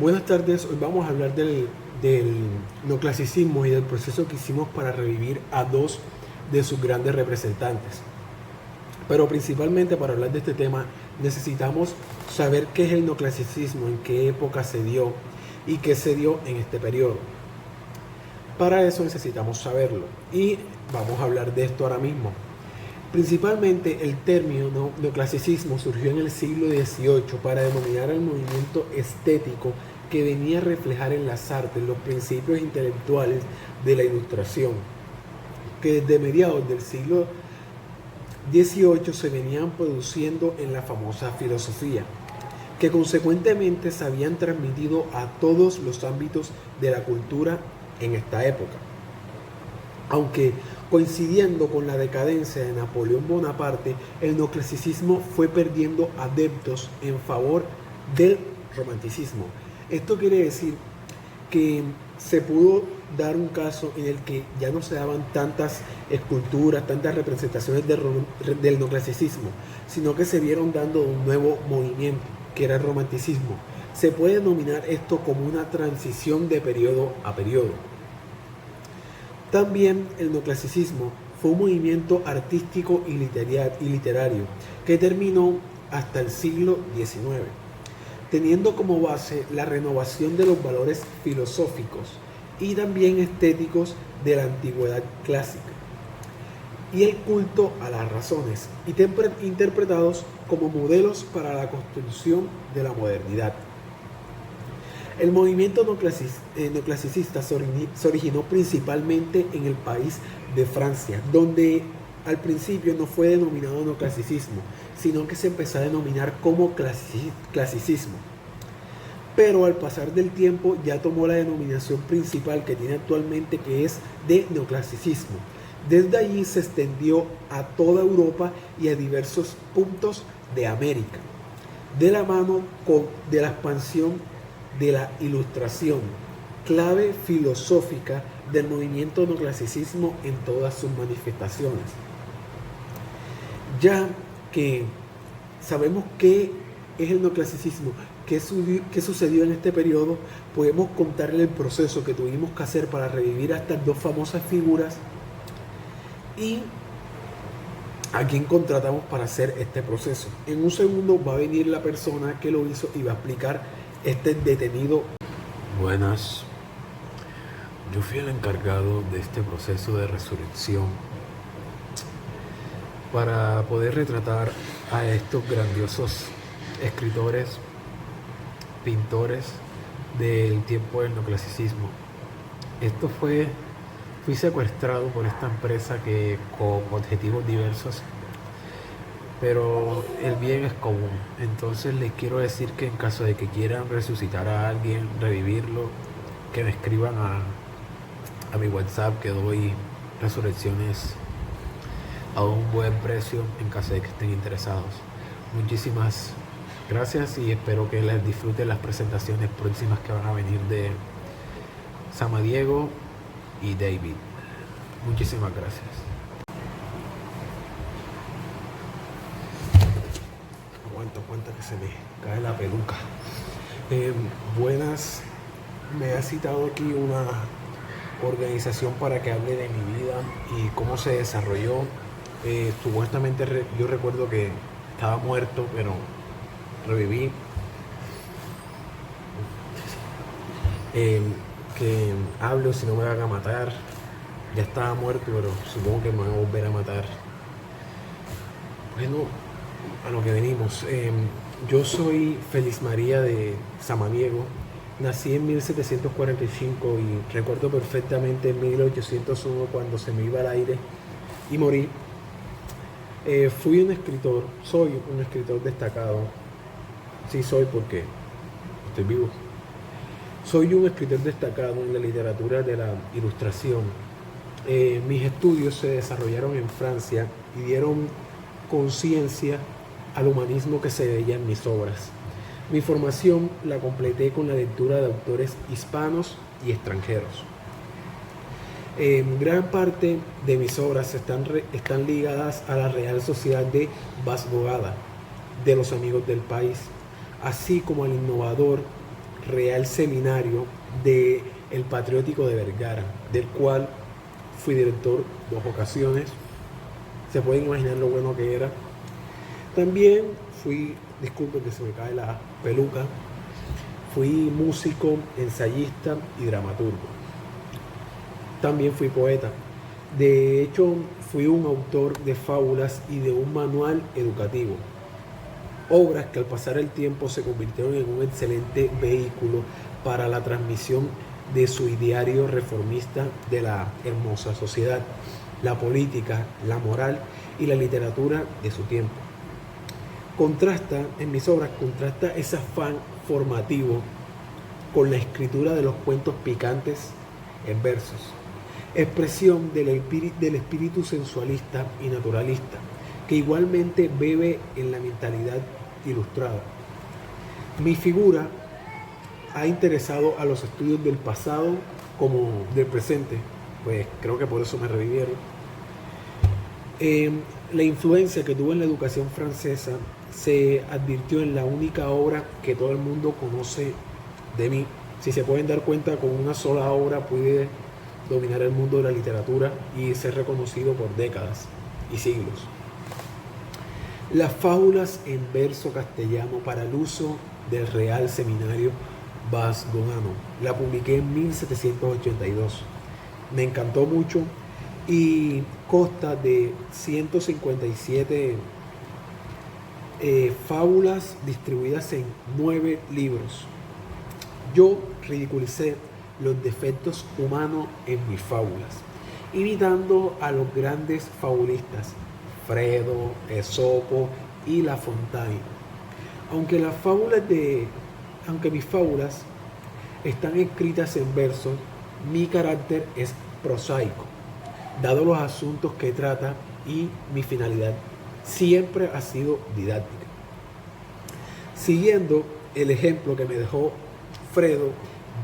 Buenas tardes, hoy vamos a hablar del neoclasicismo y del proceso que hicimos para revivir a dos de sus grandes representantes. Pero principalmente para hablar de este tema necesitamos saber qué es el neoclasicismo, en qué época se dio y qué se dio en este periodo. Para eso necesitamos saberlo y vamos a hablar de esto ahora mismo. Principalmente el término neoclasicismo surgió en el siglo XVIII para denominar el movimiento estético que venía a reflejar en las artes los principios intelectuales de la Ilustración, que desde mediados del siglo XVIII se venían produciendo en la famosa filosofía, que consecuentemente se habían transmitido a todos los ámbitos de la cultura en esta época. Aunque coincidiendo con la decadencia de Napoleón Bonaparte, el neoclasicismo fue perdiendo adeptos en favor del romanticismo. Esto quiere decir que se pudo dar un caso en el que ya no se daban tantas esculturas, tantas representaciones del neoclasicismo, sino que se vieron dando un nuevo movimiento, que era el romanticismo. Se puede denominar esto como una transición de periodo a periodo. También el neoclasicismo fue un movimiento artístico y literario que terminó hasta el siglo XIX, teniendo como base la renovación de los valores filosóficos y también estéticos de la antigüedad clásica y el culto a las razones, interpretados como modelos para la construcción de la modernidad. El movimiento neoclasicista se originó principalmente en el país de Francia, donde al principio no fue denominado neoclasicismo, sino que se empezó a denominar como clasicismo. Pero al pasar del tiempo ya tomó la denominación principal que tiene actualmente, que es de neoclasicismo. Desde allí se extendió a toda Europa y a diversos puntos de América, de la mano de la expansión de la Ilustración, clave filosófica del movimiento neoclasicismo en todas sus manifestaciones. Ya que sabemos qué es el neoclasicismo, qué sucedió en este periodo, podemos contarle el proceso que tuvimos que hacer para revivir a estas dos famosas figuras y a quién contratamos para hacer este proceso. En un segundo va a venir la persona que lo hizo y va a explicar este detenido. Buenas, yo fui el encargado de este proceso de resurrección para poder retratar a estos grandiosos escritores, pintores del tiempo del neoclasicismo. Fui secuestrado por esta empresa que con objetivos diversos, pero el bien es común. Entonces les quiero decir que en caso de que quieran resucitar a alguien, revivirlo, que me escriban a mi WhatsApp, que doy resurrecciones a un buen precio en caso de que estén interesados. Muchísimas gracias y espero que les disfruten las presentaciones próximas que van a venir de Samadiego y David. Muchísimas gracias. Aguanta que se me cae la peluca. Buenas, me ha citado aquí una organización para que hable de mi vida y cómo se desarrolló. Supuestamente yo recuerdo que estaba muerto, pero reviví. Que hablo si no me van a matar. Ya estaba muerto, pero supongo que me van a volver a matar. Bueno, a lo que venimos. Yo soy Feliz María de Samaniego. Nací en 1745 y recuerdo perfectamente en 1801 cuando se me iba al aire y morí. Soy un escritor destacado. Sí soy porque estoy vivo. Soy un escritor destacado en la literatura de la Ilustración. Mis estudios se desarrollaron en Francia y dieron conciencia al humanismo que se veía en mis obras. Mi formación la completé con la lectura de autores hispanos y extranjeros. Gran parte de mis obras están ligadas a la Real Sociedad de Basbogada, de los Amigos del País, así como al innovador Real Seminario de El Patriótico de Vergara, del cual fui director 2 ocasiones. Se pueden imaginar lo bueno que era. También fui, disculpen que se me cae la peluca, fui músico, ensayista y dramaturgo. También fui poeta. De hecho, fui un autor de fábulas y de un manual educativo. Obras que al pasar el tiempo se convirtieron en un excelente vehículo para la transmisión de su ideario reformista de la hermosa sociedad, la política, la moral y la literatura de su tiempo. En mis obras contrasta ese afán formativo con la escritura de los cuentos picantes en versos, expresión del espíritu sensualista y naturalista, que igualmente bebe en la mentalidad ilustrada. Mi figura ha interesado a los estudios del pasado como del presente, pues creo que por eso me revivieron. La influencia que tuvo en la educación francesa se advirtió en la única obra que todo el mundo conoce de mí. Si se pueden dar cuenta, con una sola obra pude dominar el mundo de la literatura y ser reconocido por décadas y siglos. Las fábulas en verso castellano para el uso del Real Seminario Basdonano. La publiqué en 1782. Me encantó mucho y consta de 157 fábulas distribuidas en 9 libros. Yo ridiculicé los defectos humanos en mis fábulas, imitando a los grandes fabulistas Fredo, Esopo y La Fontaine. Aunque mis fábulas están escritas en versos, mi carácter es prosaico, dado los asuntos que trata, y mi finalidad siempre ha sido didáctica. Siguiendo el ejemplo que me dejó Fredo,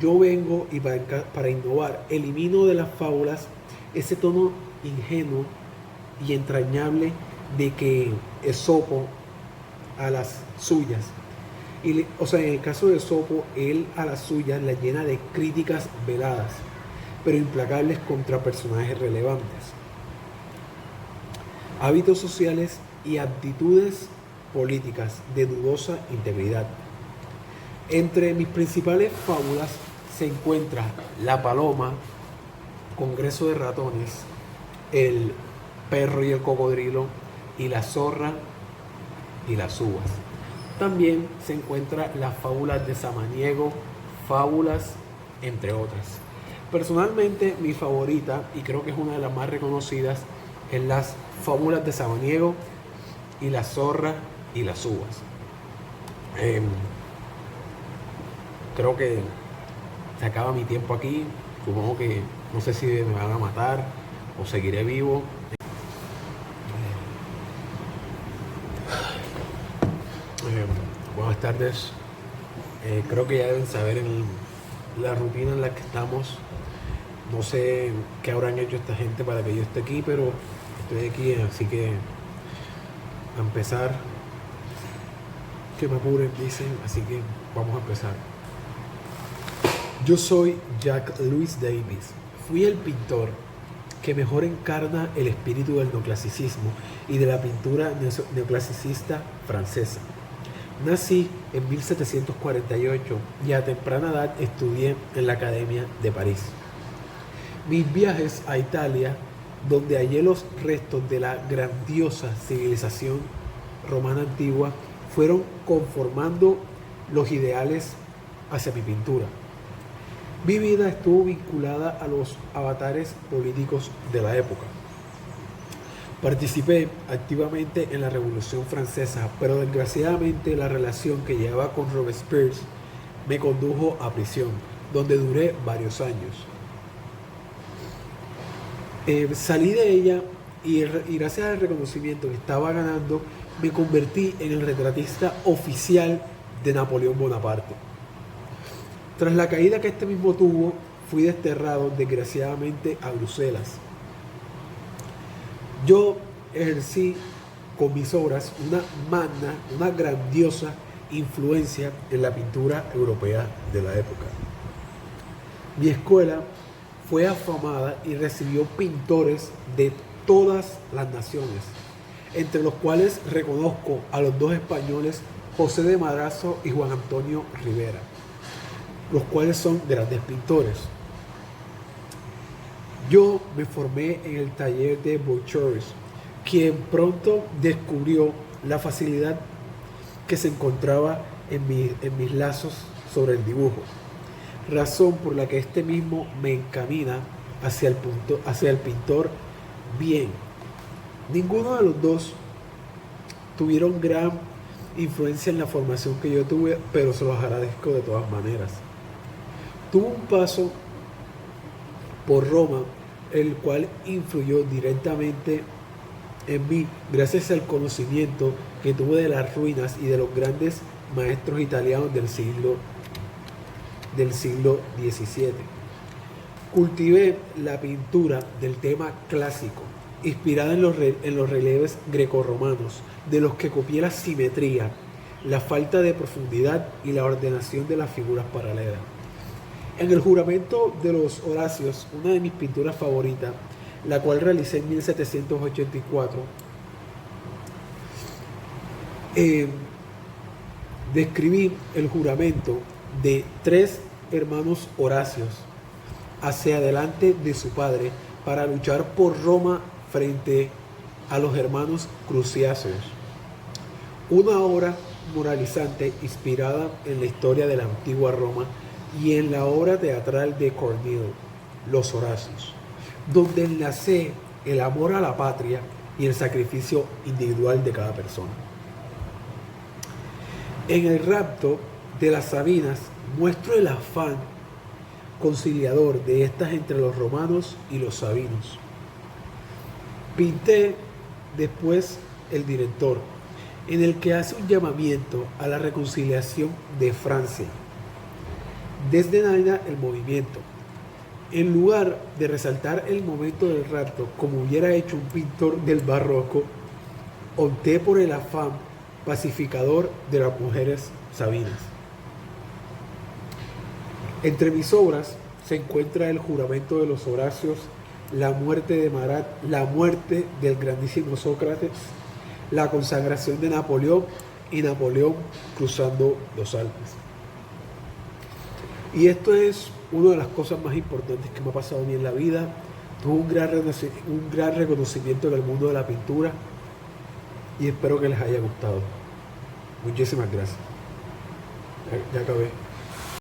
yo vengo y para innovar, elimino de las fábulas ese tono ingenuo y entrañable de que Esopo a las suyas. En el caso de Esopo, él a las suyas las llena de críticas veladas, pero implacables contra personajes relevantes, hábitos sociales y actitudes políticas de dudosa integridad. Entre mis principales fábulas se encuentra La Paloma, Congreso de Ratones, El Perro y el Cocodrilo y La Zorra y las Uvas. También se encuentra las fábulas de Samaniego, fábulas, entre otras. Personalmente, mi favorita, y creo que es una de las más reconocidas, es las fábulas de Samaniego y La Zorra y las Uvas. Creo que se acaba mi tiempo aquí. Supongo que no sé si me van a matar o seguiré vivo. Buenas tardes. Creo que ya deben saber la rutina en la que estamos. No sé qué habrán hecho esta gente para que yo esté aquí, pero estoy aquí, así que a empezar. Que me apuren, dicen, así que vamos a empezar. Yo soy Jacques Louis Davis. Fui el pintor que mejor encarna el espíritu del neoclasicismo y de la pintura neoclasicista francesa. Nací en 1748 y a temprana edad estudié en la Academia de París. Mis viajes a Italia, donde hallé los restos de la grandiosa civilización romana antigua, fueron conformando los ideales hacia mi pintura. Mi vida estuvo vinculada a los avatares políticos de la época. Participé activamente en la Revolución Francesa, pero desgraciadamente la relación que llevaba con Robespierre me condujo a prisión, donde duré varios años. Salí de ella y gracias al reconocimiento que estaba ganando, me convertí en el retratista oficial de Napoleón Bonaparte. Tras la caída que este mismo tuvo, fui desterrado desgraciadamente a Bruselas. Yo ejercí con mis obras una grandiosa influencia en la pintura europea de la época. Mi escuela fue afamada y recibió pintores de todas las naciones, entre los cuales reconozco a los dos españoles José de Madrazo y Juan Antonio Rivera, los cuales son grandes pintores. Yo me formé en el taller de Bouchers, quien pronto descubrió la facilidad que se encontraba en mis lazos sobre el dibujo, razón por la que este mismo me encamina hacia el pintor bien. Ninguno de los dos tuvieron gran influencia en la formación que yo tuve, pero se los agradezco de todas maneras. Tuve un paso por Roma, el cual influyó directamente en mí gracias al conocimiento que tuve de las ruinas y de los grandes maestros italianos del siglo XVII. Cultivé la pintura del tema clásico, inspirada en los relieves grecorromanos, de los que copié la simetría, la falta de profundidad y la ordenación de las figuras paralelas. En el juramento de los Horacios, una de mis pinturas favoritas, la cual realicé en 1784, describí el juramento de 3 hermanos Horacios hacia adelante de su padre para luchar por Roma frente a los hermanos Cruciasos. Una obra moralizante inspirada en la historia de la antigua Roma y en la obra teatral de Corneille, Los Horacios, donde enlacé el amor a la patria y el sacrificio individual de cada persona. En el rapto de las Sabinas muestro el afán conciliador de estas entre los romanos y los sabinos. Pinté después el director, en el que hace un llamamiento a la reconciliación de Francia. Desdeña el movimiento. En lugar de resaltar el momento del rapto como hubiera hecho un pintor del barroco, opté por el afán pacificador de las mujeres sabinas. Entre mis obras se encuentra el juramento de los Horacios, la muerte de Marat, la muerte del grandísimo Sócrates, la consagración de Napoleón y Napoleón cruzando los Alpes. Y esto es una de las cosas más importantes que me ha pasado a mí en la vida. Tuve un gran reconocimiento en el mundo de la pintura y espero que les haya gustado. Muchísimas gracias. Ya acabé.